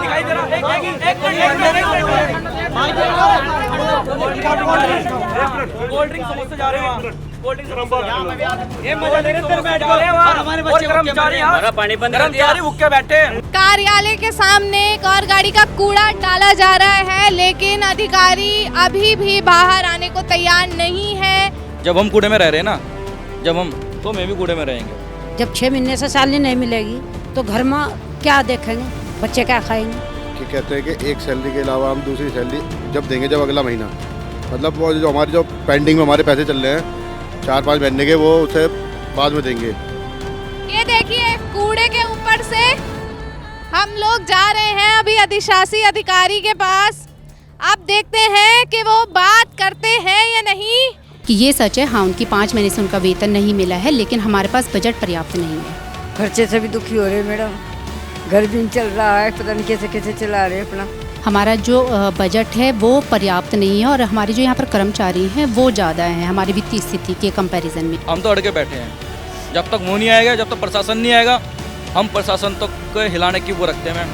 दिखाई दे रहा। Cold drink समोसे जा रहे हैं वहाँ, कोल्ड ड्रिंक समोसे ये मजा लेने जा रहे हैं वहाँ, हमारे बच्चे कर्मचारी यहाँ पानी बंद कर दिया, भूखे बैठे हैं। कार्यालय के सामने एक और गाड़ी का कूड़ा डाला जा रहा है, लेकिन अधिकारी अभी भी बाहर आने को तैयार नहीं है। जब हम कूड़े में रह रहे हैं ना, जब हम तो मैं भी कूड़े में रहेंगे। जब 6 महीने से सैलरी नहीं मिलेगी तो घर में क्या देखेंगे, बच्चे क्या खाएंगे। कि कहते हैं कि एक सैलरी के अलावा हम दूसरी सैलरी जब देंगे, जब अगला महीना, मतलब वो जो हमारे जो पेंडिंग में हमारे पैसे चल रहे हैं 4-5 महीने के, वो उसे बाद में देंगे। ये देखिए कूड़े के ऊपर से हम लोग जा रहे हैं अभी अधिशासी अधिकारी के पास। आप देखते हैं कि वो बात करते हैं या नहीं। कि ये सच है, हाँ उनकी 5 महीने से उनका वेतन नहीं मिला है, लेकिन हमारे पास बजट पर्याप्त नहीं है। खर्चे से भी दुखी हो रहे हैं मैडम, घर भी चल रहा है, पता नहीं कैसे कैसे चला रहे हैं अपना। हमारा जो बजट है वो पर्याप्त नहीं है और हमारे जो यहाँ पर कर्मचारी हैं वो ज़्यादा हैं हमारी वित्तीय स्थिति के कंपैरिजन में। हम तो अड़के बैठे हैं, जब तक वो नहीं आएगा, जब तक प्रशासन नहीं आएगा, हम प्रशासन तक हिलाने की वो रखते हैं मैम।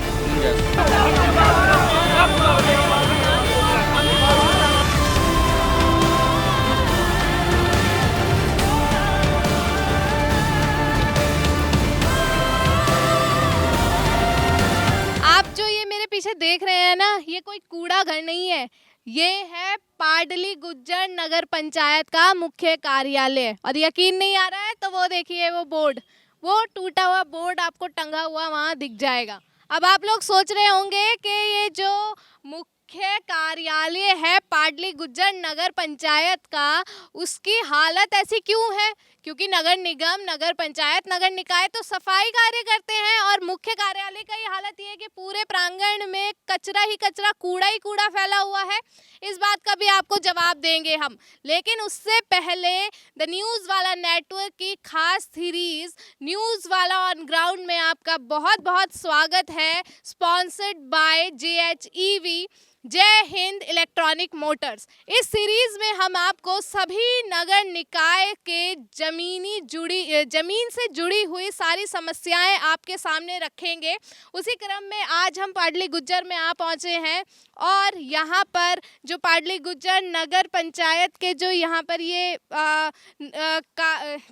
आप जो ये मेरे पीछे देख रहे हैं ना, ये कोई कूड़ा घर नहीं है, ये है पाडली गुज्जर नगर पंचायत का मुख्य कार्यालय। और यकीन नहीं आ रहा है तो वो देखिए वो बोर्ड, वो टूटा हुआ बोर्ड आपको टंगा हुआ वहाँ दिख जाएगा। अब आप लोग सोच रहे होंगे कि ये जो मुख्य कार्यालय है पाडली गुज्जर नगर पंचायत का, उसकी हालत ऐसी क्यों है? क्योंकि नगर निगम, नगर पंचायत, नगर निकाय तो सफाई कार्य करते हैं और मुख्य कार्यालय का ये हालत ये है कि पूरे प्रांगण में कचरा ही कचरा, कूड़ा ही कूड़ा फैला हुआ है। इस बात का भी आपको जवाब देंगे हम, लेकिन उससे पहले द न्यूज़ वाला नेटवर्क की खास सीरीज न्यूज़ वाला ऑन ग्राउंड में आपका बहुत बहुत स्वागत है। स्पॉन्सर्ड बाय JHEV, जय हिंद इलेक्ट्रॉनिक मोटर्स। इस सीरीज में हम आपको सभी नगर निकाय के जमीन से जुड़ी हुई सारी समस्याएं आपके सामने रखेंगे। उसी क्रम में आज हम पाडली गुज्जर में आ पहुंचे हैं और यहाँ पर जो पाडली गुज्जर नगर पंचायत के जो यहाँ पर ये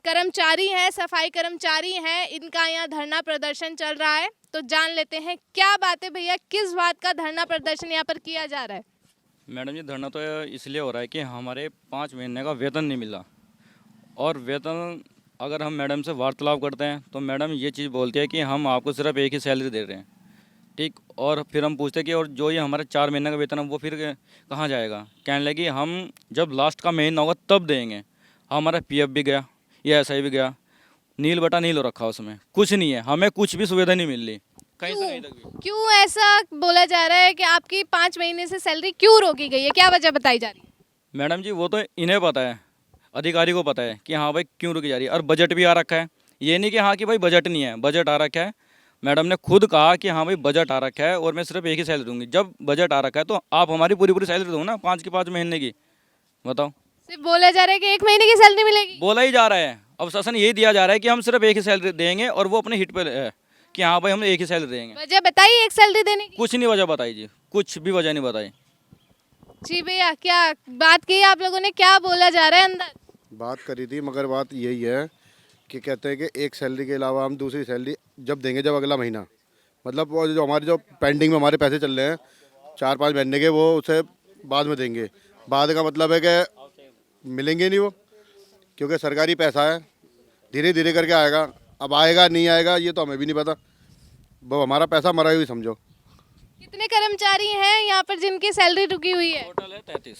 कर्मचारी हैं, सफाई कर्मचारी हैं, इनका यहाँ धरना प्रदर्शन चल रहा है। तो जान लेते हैं क्या बात है भैया, किस बात का धरना प्रदर्शन यहाँ पर किया जा रहा है? मैडम जी धरना तो इसलिए हो रहा है कि हमारे 5 महीने का वेतन नहीं मिला, और वेतन अगर हम मैडम से वार्तालाप करते हैं तो मैडम ये चीज़ बोलती है कि हम आपको सिर्फ एक ही सैलरी दे रहे हैं, ठीक। और फिर हम पूछते हैं कि और जो ये हमारे 4 महीने का वेतन है वो फिर कहाँ जाएगा? कहने लगी हम जब लास्ट का महीना होगा तब देंगे। हमारा PF भी गया, ये SI भी गया, नील बटा नील हो रखा उसमें, कुछ नहीं है, हमें कुछ भी सुविधा नहीं मिल रही कहीं से कहीं तक भी। क्यों ऐसा बोला जा रहा है कि आपकी 5 महीने से सैलरी क्यों रोकी गई है? क्या वजह बताई जा रही है? मैडम जी वो तो इन्हें पता है, अधिकारी को पता है कि हाँ भाई क्यों रुकी जा रही है। और बजट भी आ रखा है, ये नहीं कि हाँ कि भाई बजट नहीं है, बजट आ रखा है। मैडम ने खुद कहा कि हाँ भाई बजट आ रखा है और मैं सिर्फ एक ही सैलरी दूंगी। जब बजट आ रखा है तो आप हमारी पूरी सैलरी दो ना, 5 की 5 महीने की। बताओ, सिर्फ बोला जा रहा है कि 1 महीने की सैलरी मिलेगी। बोला ही जा रहा है, अब शासन यही दिया जा रहा है कि हम सिर्फ एक ही सैलरी देंगे और वो अपने हिट पे है कि हाँ भाई हम एक ही सैलरी देंगे। वजह बताइए एक सैलरी देने की। कुछ नहीं वजह बताई जी, कुछ भी वजह नहीं बताई। जी भैया, क्या बात की आप लोगों ने, क्या बोला जा रहा है अंदर? बात करी थी, मगर बात यही है कि कहते हैं कि एक सैलरी के अलावा हम दूसरी सैलरी जब देंगे, जब अगला महीना, मतलब वो जो हमारे जो पेंडिंग में हमारे पैसे चल रहे हैं 4-5 महीने के, वो उसे बाद में देंगे। बाद का मतलब है कि मिलेंगे नहीं वो, क्योंकि सरकारी पैसा है, धीरे धीरे करके आएगा। अब आएगा नहीं आएगा ये तो हमें भी नहीं पता, वो हमारा पैसा मरा ही समझो। कितने कर्मचारी हैं यहाँ पर जिनकी सैलरी रुकी हुई है? टोटल है 33।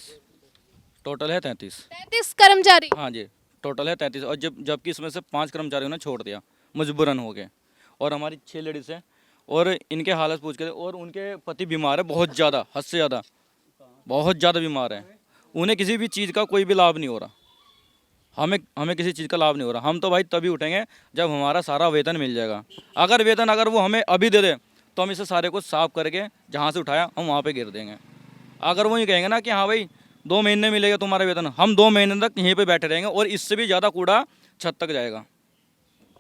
टोटल है 33। 33 कर्मचारी? हाँ जी, टोटल है 33। और जबकि इसमें से 5 कर्मचारियों ने छोड़ दिया मजबूरन हो गए, और हमारी 6 लेडीज़ हैं और इनके हालत पूछ के, और उनके पति बीमार है बहुत ज़्यादा, हद से ज़्यादा, बहुत ज़्यादा बीमार है। उन्हें किसी भी चीज़ का कोई भी लाभ नहीं हो रहा, हमें किसी चीज़ का लाभ नहीं हो रहा। हम तो भाई तभी उठेंगे जब हमारा सारा वेतन मिल जाएगा। अगर वो हमें अभी दे दे तो हम इसे सारे को साफ करके जहाँ से उठाया हम वहाँ पे गिर देंगे। अगर वो ये कहेंगे ना कि हाँ भाई 2 महीने मिलेगा तुम्हारा वेतन, हम 2 महीने तक यहीं पे बैठे रहेंगे और इससे भी ज़्यादा कूड़ा छत तक जाएगा।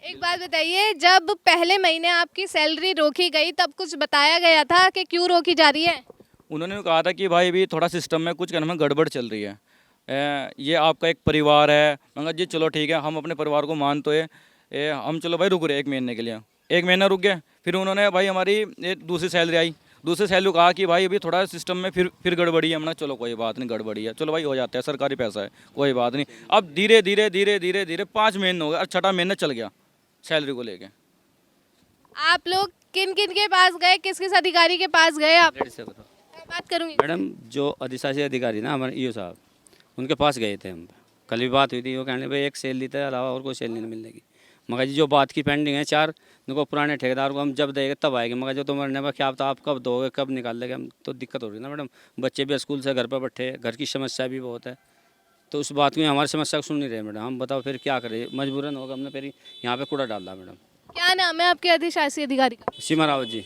एक बात बताइए, जब पहले महीने आपकी सैलरी रोकी गई तब कुछ बताया गया था कि क्यों रोकी जा रही है? उन्होंने कहा था कि भाई अभी थोड़ा सिस्टम में कुछ में गड़बड़ चल रही है। ये आपका एक परिवार है। मगर जी चलो ठीक है, हम अपने परिवार को मान तो है। हम चलो भाई रुक रहे 1 महीने के लिए, 1 महीना रुक गए। फिर उन्होंने भाई हमारी दूसरी सैलरी आई, दूसरी सैलरी कहा कि भाई अभी थोड़ा सिस्टम में फिर गड़बड़ी है। हमने चलो कोई बात नहीं, गड़बड़ी है चलो भाई हो जाता है, सरकारी पैसा है कोई बात नहीं। अब धीरे धीरे धीरे धीरे धीरे 5 महीने हो गए और 6ठा महीना चल गया सैलरी को लेके। आप लोग किन किन के पास गए, किस किस अधिकारी के पास गए आप? मैं बात करूंगी। मैडम जो अधिशासी अधिकारी ना हमारे ईओ साहब, उनके पास गए थे हम। कल भी बात हुई थी, वो कहने भाई एक सैलरी के अलावा और कोई सैलरी नहीं मिलेगी। मगर जी जो बात की पेंडिंग है 4, उनको पुराने ठेकेदार को हम जब देंगे तब आएगी। मगर जो तुम्हारे ने क्या पता आप कब दोगे कब निकाल लेंगे, हम तो दिक्कत हो रही है ना मैडम। बच्चे भी स्कूल से घर पर बैठे, घर की समस्या भी बहुत है, तो उस बात में हमारी समस्या को सुन नहीं रहे मैडम। हम बताओ फिर क्या करें, मजबूरन होगा, हमने फिर यहाँ पे कूड़ा डाल रहा मैडम। क्या नाम है आपके अधिशासी अधिकारी का? सीमा रावत जी,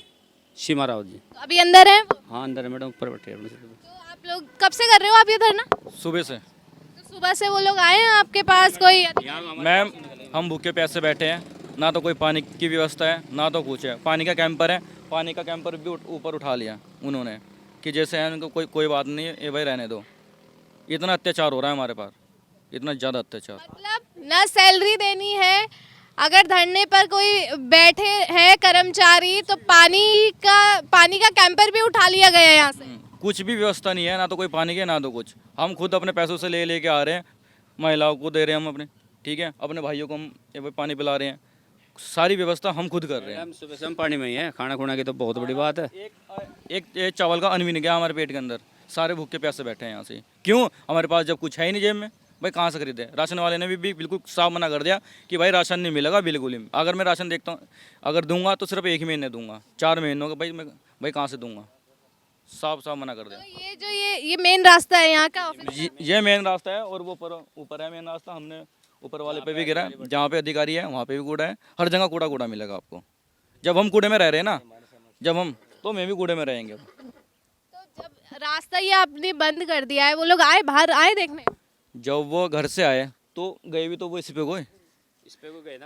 सीमा रावत जी। तो अभी अंदर है वो? हाँ अंदर है मैडम, ऊपर बैठे हैं। तो आप लोग कब से कर रहे हो आप ये धरना? सुबह से तो सुबह से वो लोग आए हैं आपके पास कोई? मैम हम भूखे प्यासे बैठे हैं, ना तो कोई पानी की व्यवस्था है ना तो कुछ है। पानी का कैंपर है, पानी का कैंपर भी ऊपर उठा लिया उन्होंने कि जैसे है उनको कोई बात नहीं है, ये भाई रहने दो। इतना अत्याचार हो रहा है हमारे पास, इतना ज़्यादा अत्याचार। मतलब ना सैलरी देनी है, अगर धरने पर कोई बैठे हैं कर्मचारी तो पानी का कैंपर भी उठा लिया गया है यहाँ से। कुछ भी व्यवस्था नहीं है, ना तो कोई पानी के ना तो कुछ। हम खुद अपने पैसों से ले के आ रहे हैं, महिलाओं को दे रहे हैं हम अपने, ठीक है, अपने भाइयों को हम ये भाई पानी पिला रहे हैं। सारी व्यवस्था हम खुद कर रहे हैं। हम सुबह से हम पानी में ही है, खाना खुना की तो बहुत बड़ी बात है। एक चावल का अन्न भी नहीं गया हमारे पेट के अंदर, सारे भूखे प्यासे बैठे हैं यहाँ से। क्यों? हमारे पास जब कुछ है ही नहीं जेब में, भाई कहाँ से खरीदे? राशन वाले ने भी बिल्कुल साफ मना कर दिया कि भाई राशन नहीं मिलेगा बिल्कुल ही। अगर मैं राशन देखता हूँ, अगर दूंगा तो सिर्फ 1 ही महीने दूंगा, 4 महीनों का भाई कहाँ से दूंगा? साफ मना कर दिया। तो ये जो ये मेन रास्ता है यहाँ का ऑफिस? ये मेन रास्ता है और वो ऊपर है मेन रास्ता। हमने ऊपर वाले पे भी गिरा है, जहाँ पे अधिकारी है वहाँ पे भी कूड़ा है। हर जगह कूड़ा मिलेगा आपको। जब हम कूड़े में रह रहे हैं ना, तो मैं भी कूड़े में रहेंगे। तो जब रास्ता ये आपने बंद कर दिया है, वो लोग आए बाहर आए देखने? जब वो घर से आए तो गए भी तो वो इस पे गए,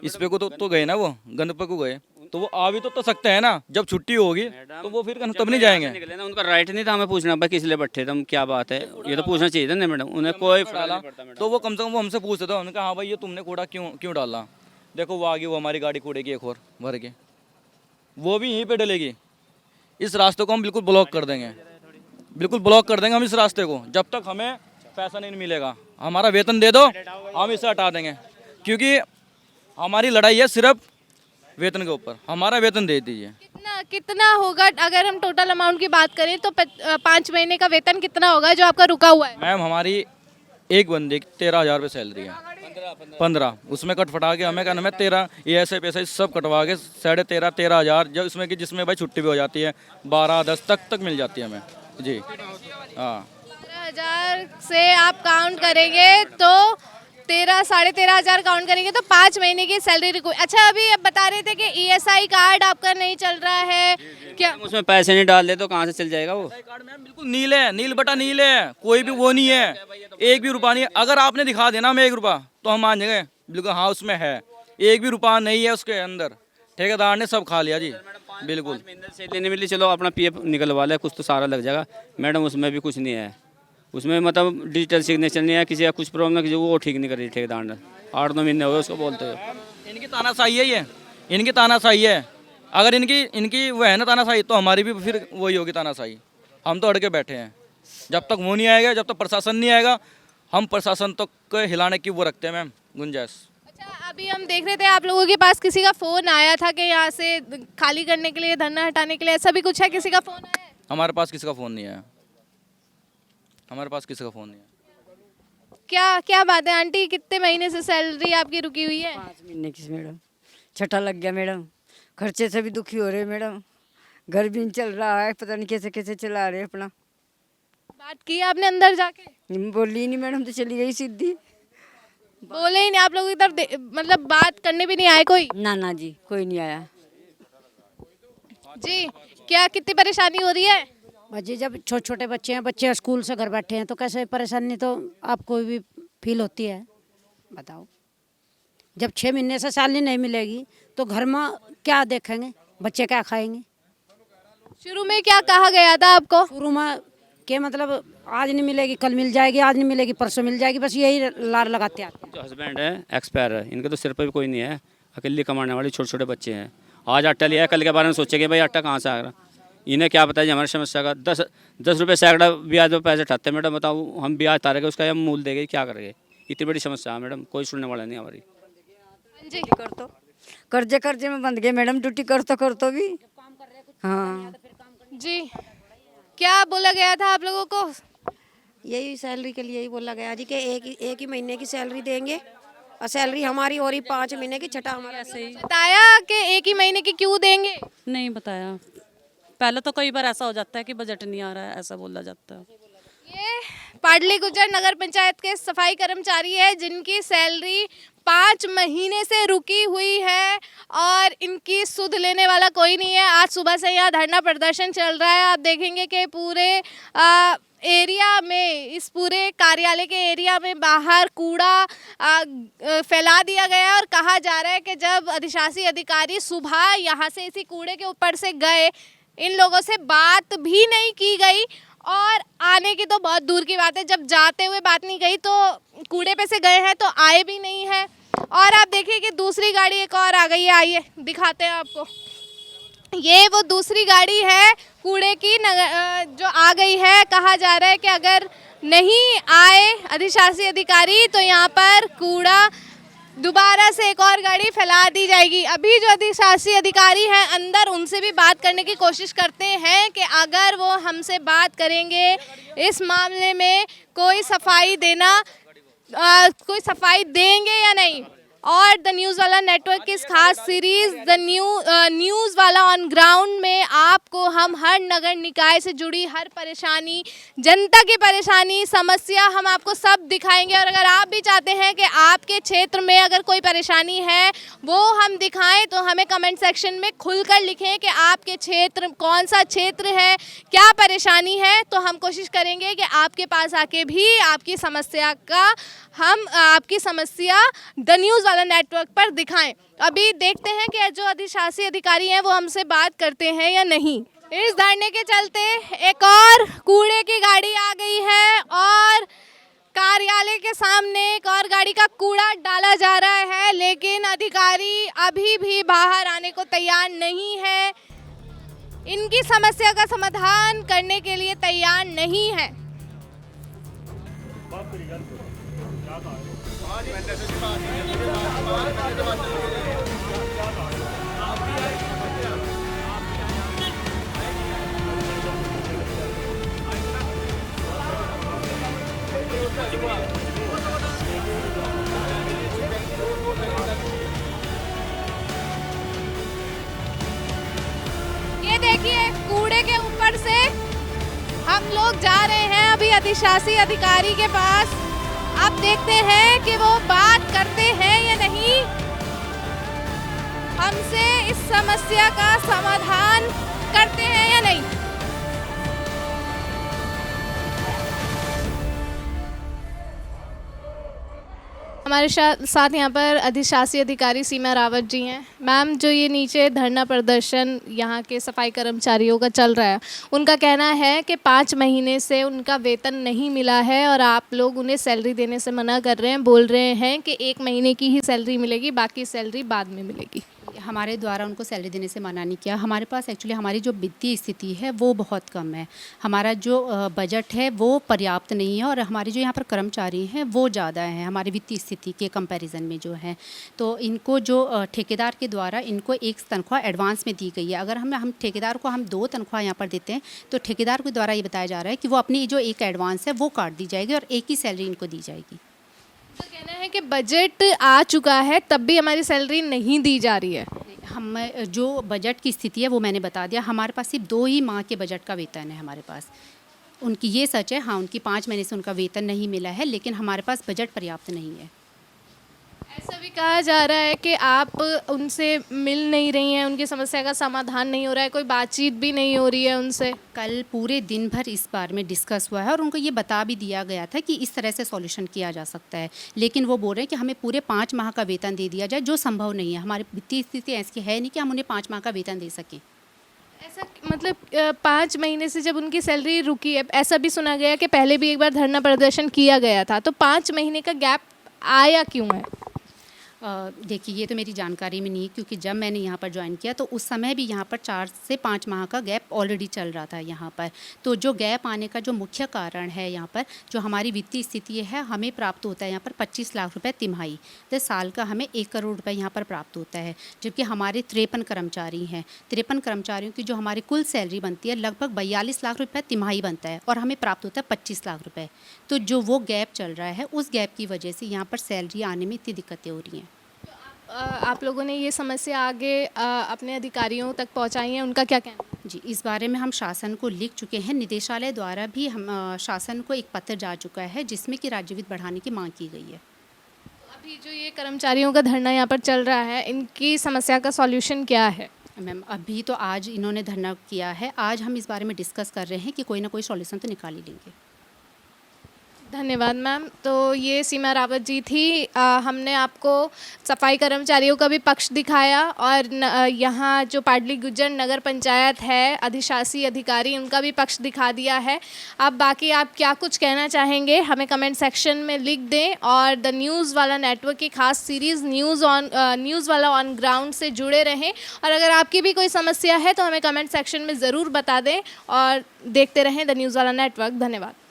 इस पे को तो गए ना, वो गंद पे को गए तो वो आ भी तो सकते हैं ना। जब छुट्टी होगी तो वो फिर तब नहीं जाएंगे। निकले ना, उनका राइट नहीं था हमें पूछना भाई किस लिए बैठे थे, क्या बात है, ये तो पूछना चाहिए था ना मैडम। उन्हें कोई डाला तो वो कम से कम वो हमसे पूछते थे। उन्होंने कहा हाँ भाई ये तुमने कूड़ा क्यों डाला? देखो वो आगे वो हमारी गाड़ी कूड़े की एक और भर के, वो भी यहीं पे डलेगी। इस रास्ते को हम बिल्कुल ब्लॉक कर देंगे, बिल्कुल ब्लॉक कर देंगे हम इस रास्ते को। जब तक हमें पैसा नहीं मिलेगा, हमारा वेतन दे दो, हम इसे हटा देंगे। क्योंकि हमारी लड़ाई है सिर्फ वेतन के ऊपर, हमारा वेतन दे दीजिए। कितना होगा अगर हम टोटल अमाउंट की बात करें तो 5 महीने का वेतन कितना होगा जो आपका रुका हुआ है? मैम हमारी एक बंदे की 13,000 रुपये सैलरी है, 15 उसमें कट फटा के हमें कहना, मैं 13 ये ऐसे पैसे सब कटवा के 13,500 जब इसमें कि जिसमें भाई छुट्टी भी हो जाती है 12-10 तक मिल जाती है हमें जी। हाँ 12,000 से आप काउंट करेंगे तो 13-13,500 काउंट करेंगे तो 5 महीने की सैलरी। अच्छा अभी अब बता रहे थे कि ESI कार्ड आपका नहीं चल रहा है क्या? उसमें पैसे नहीं डाल दे तो कहाँ से चल जाएगा वो? कार्ड मैम बिल्कुल नील है, नील बटा नील है, कोई भी वो नहीं है, एक भी रुपया नहीं है। अगर आपने दिखा देना हमें 1 रुपया तो हम मान जाएंगे बिल्कुल हाँ उसमें है, 1 भी रुपया नहीं है उसके अंदर। ठेकेदार ने सब खा लिया जी बिल्कुल। सैलरी नहीं मिली, चलो अपना PF निकलवा ले, कुछ तो सारा लग जाएगा मैडम। उसमें भी कुछ नहीं है, उसमें मतलब डिजिटल सिग्नेचर नहीं है, किसी का कुछ प्रॉब्लम है, वो ठीक नहीं कर रही ठेकेदार ने। 8-9 महीने हो गए उसको बोलते हुए। इनकी तानाशाही है, ये इनकी तानाशाही है। अगर इनकी वो है ना तानाशाही, तो हमारी भी फिर वही होगी तानाशाही। हम तो अड़ के बैठे हैं, जब तक वो नहीं आएगा, जब तक प्रशासन नहीं आएगा, हम प्रशासन तक हिलाने की वो रखते हैं मैम गुंजाइश। अच्छा अभी हम देख रहे थे आप लोगों के पास किसी का फ़ोन आया था कि यहाँ से खाली करने के लिए, धरना हटाने के लिए, ऐसा भी कुछ है? किसी का फ़ोन आया है? हमारे पास किसी का फ़ोन नहीं आया, हमारे पास किसी का फ़ोन नहीं है। क्या बात है आंटी, कितने महीने से सैलरी आपकी रुकी हुई है? 5 महीने की मैडम, 6ठा लग गया मैडम। खर्चे से भी दुखी हो रहे मैडम, घर भी नहीं चल रहा है, पता नहीं कैसे कैसे चला रहे अपना। बात की आपने अंदर जाके? बोली नहीं मैडम, तो चली गई सीधी। बोले ही नहीं आप लोगों की तरफ, मतलब बात करने भी नहीं आए कोई? ना जी कोई नहीं आया जी। क्या कितनी परेशानी हो रही है? बच्चे जब छोटे छोटे बच्चे हैं, बच्चे स्कूल से घर बैठे हैं तो कैसे परेशानी तो आपको भी फील होती है, बताओ। जब 6 महीने से सैलरी नहीं मिलेगी तो घर में क्या देखेंगे, बच्चे क्या खाएंगे। शुरू में क्या कहा गया था आपको? शुरू में के मतलब आज नहीं मिलेगी कल मिल जाएगी, आज नहीं मिलेगी परसों मिल जाएगी, बस यही लार लगाते आते हैं। जो हस्बैंड है एक्सपायर है, इनके तो सिर पर भी कोई नहीं है, अकेली कमाने वाली छोटे छोटे बच्चे हैं। आज आटा लिया है, कल के बारे में सोचेंगे भाई आटा कहाँ से आ रहा। इन्हें क्या पता है हमारी समस्या का। 10 रुपये सैकड़ा ब्याज पर पैसे उठाते हैं मैडम, बताओ हम ब्याज तारेंगे उसका हम मूल देंगे, क्या करेंगे। इतनी बड़ी समस्या है मैडम, कोई सुनने वाला नहीं हमारी। जी कर तो कर्जे में बंध गए मैडम, ड्यूटी कर तो भी। हाँ जी, क्या बोला गया था आप लोगों को? यही सैलरी के लिए ही बोला गया जी कि एक ही महीने की सैलरी देंगे और सैलरी हमारी हो रही 5 महीने की, छठा हमारा। बताया कि एक ही महीने की क्यों देंगे? नहीं बताया। पहले तो कई बार ऐसा हो जाता है कि बजट नहीं आ रहा है, ऐसा बोला जाता है। ये पाडली गुज्जर नगर पंचायत के सफाई कर्मचारी है जिनकी सैलरी 5 महीने से रुकी हुई है और इनकी सुध लेने वाला कोई नहीं है। आज सुबह से यहाँ धरना प्रदर्शन चल रहा है। आप देखेंगे कि पूरे एरिया में, इस पूरे कार्यालय के एरिया में बाहर कूड़ा फैला दिया गया है और कहा जा रहा है कि जब अधिशासी अधिकारी सुबह यहाँ से इसी कूड़े के ऊपर से गए, इन लोगों से बात भी नहीं की गई और आने की तो बहुत दूर की बात है, जब जाते हुए बात नहीं गई तो कूड़े पे से गए हैं तो आए भी नहीं है। और आप देखिए कि दूसरी गाड़ी एक और आ गई है, आइए दिखाते हैं आपको। ये वो दूसरी गाड़ी है कूड़े की जो आ गई है। कहा जा रहा है कि अगर नहीं आए अधिशासी अधिकारी तो यहाँ पर कूड़ा दोबारा से एक और गाड़ी फैला दी जाएगी। अभी जो अधिशासी अधिकारी हैं अंदर, उनसे भी बात करने की कोशिश करते हैं कि अगर वो हमसे बात करेंगे इस मामले में कोई सफाई देंगे या नहीं। और द न्यूज़ वाला नेटवर्क की इस खास सीरीज़ द न्यूज़ वाला ऑन ग्राउंड में आपको हम हर नगर निकाय से जुड़ी हर परेशानी, जनता की परेशानी, समस्या हम आपको सब दिखाएंगे। और अगर आप भी चाहते हैं कि आपके क्षेत्र में अगर कोई परेशानी है वो हम दिखाएं तो हमें कमेंट सेक्शन में खुलकर लिखें कि आपके क्षेत्र कौन सा क्षेत्र है, क्या परेशानी है, तो हम कोशिश करेंगे कि आपके पास आके भी आपकी समस्या द न्यूज़ वाला नेटवर्क पर दिखाएं। अभी देखते हैं कि जो अधिशासी अधिकारी हैं वो हमसे बात करते हैं या नहीं। इस धरने के चलते एक और कूड़े की गाड़ी आ गई है और कार्यालय के सामने एक और गाड़ी का कूड़ा डाला जा रहा है, लेकिन अधिकारी अभी भी बाहर आने को तैयार नहीं है, इनकी समस्या का समाधान करने के लिए तैयार नहीं है। ये देखिए कूड़े के ऊपर से हम लोग जा रहे हैं अभी अधिशासी अधिकारी के पास। आप देखते हैं कि वो बात करते हैं या नहीं, हमसे इस समस्या का समाधान करते हैं या नहीं। हमारे साथ यहाँ पर अधिशासी अधिकारी सीमा रावत जी हैं। मैम, जो ये नीचे धरना प्रदर्शन यहाँ के सफाई कर्मचारियों का चल रहा है, उनका कहना है कि 5 महीने से उनका वेतन नहीं मिला है और आप लोग उन्हें सैलरी देने से मना कर रहे हैं, बोल रहे हैं कि 1 महीने की ही सैलरी मिलेगी, बाकी सैलरी बाद में मिलेगी। हमारे द्वारा उनको सैलरी देने से मना नहीं किया। हमारे पास एक्चुअली हमारी जो वित्तीय स्थिति है वो बहुत कम है, हमारा जो बजट है वो पर्याप्त नहीं है और हमारे जो यहाँ पर कर्मचारी हैं वो ज़्यादा हैं हमारी वित्तीय स्थिति के कंपैरिजन में जो है। तो इनको जो ठेकेदार के द्वारा इनको 1 तनख्वाह एडवांस में दी गई है। अगर हम ठेकेदार को हम 2 तनख्वाह यहाँ पर देते हैं तो ठेकेदार के द्वारा ये बताया जा रहा है कि वो अपनी जो 1 एडवांस है वो काट दी जाएगी और 1 ही सैलरी इनको दी जाएगी। तो कहना है कि बजट आ चुका है तब भी हमारी सैलरी नहीं दी जा रही है। हम जो बजट की स्थिति है वो मैंने बता दिया, हमारे पास सिर्फ 2 ही माह के बजट का वेतन है हमारे पास। उनकी ये सच है, हाँ, उनकी 5 महीने से उनका वेतन नहीं मिला है, लेकिन हमारे पास बजट पर्याप्त नहीं है। ऐसा भी कहा जा रहा है कि आप उनसे मिल नहीं रही हैं, उनकी समस्या का समाधान नहीं हो रहा है, कोई बातचीत भी नहीं हो रही है उनसे। कल पूरे दिन भर इस बारे में डिस्कस हुआ है और उनको ये बता भी दिया गया था कि इस तरह से सॉल्यूशन किया जा सकता है, लेकिन वो बोल रहे हैं कि हमें पूरे 5 माह का वेतन दे दिया जाए, जो संभव नहीं है। हमारी वित्तीय स्थिति ऐसी है नहीं कि हम उन्हें 5 माह का वेतन दे सकें। ऐसा मतलब 5 महीने से जब उनकी सैलरी रुकी है, ऐसा भी सुना गया कि पहले भी एक बार धरना प्रदर्शन किया गया था, तो 5 महीने का गैप आया क्यों है? देखिए, ये तो मेरी जानकारी में नहीं है, क्योंकि जब मैंने यहाँ पर ज्वाइन किया तो उस समय भी यहाँ पर 4 से 5 माह का गैप ऑलरेडी चल रहा था यहाँ पर। तो जो गैप आने का जो मुख्य कारण है यहाँ पर, जो हमारी वित्तीय स्थिति है, हमें प्राप्त होता है यहाँ पर 25 लाख रुपए तिमाही, तो साल का हमें 1 करोड़ रुपए यहाँ पर प्राप्त होता है। जबकि हमारे 53 कर्मचारी हैं, 53 कर्मचारियों की जो हमारी कुल सैलरी बनती है लगभग 42 लाख रुपये तिमाही बनता है और हमें प्राप्त होता है 25 लाख रुपये। तो जो वो गैप चल रहा है, उस गैप की वजह से यहाँ पर सैलरी आने में इतनी दिक्कतें हो रही हैं। आप लोगों ने ये समस्या आगे अपने अधिकारियों तक पहुंचाई है, उनका क्या कहना है? जी, इस बारे में हम शासन को लिख चुके हैं। निदेशालय द्वारा भी हम शासन को एक पत्र जा चुका है जिसमें कि राज्य वित्त बढ़ाने की मांग की गई है। अभी जो ये कर्मचारियों का धरना यहाँ पर चल रहा है, इनकी समस्या का सॉल्यूशन क्या है? मैम, अभी तो आज इन्होंने धरना किया है, आज हम इस बारे में डिस्कस कर रहे हैं कि कोई ना कोई सॉल्यूशन तो निकाल ही लेंगे। धन्यवाद मैम। तो ये सीमा रावत जी थी। हमने आपको सफाई कर्मचारियों का भी पक्ष दिखाया और यहाँ जो पाडली गुज्जर नगर पंचायत है, अधिशासी अधिकारी, उनका भी पक्ष दिखा दिया है। अब बाकी आप क्या कुछ कहना चाहेंगे हमें कमेंट सेक्शन में लिख दें और द न्यूज़ वाला नेटवर्क की खास सीरीज़ न्यूज़ वाला ऑन ग्राउंड से जुड़े रहें। और अगर आपकी भी कोई समस्या है तो हमें कमेंट सेक्शन में ज़रूर बता दें और देखते रहें द न्यूज़ वाला नेटवर्क। धन्यवाद।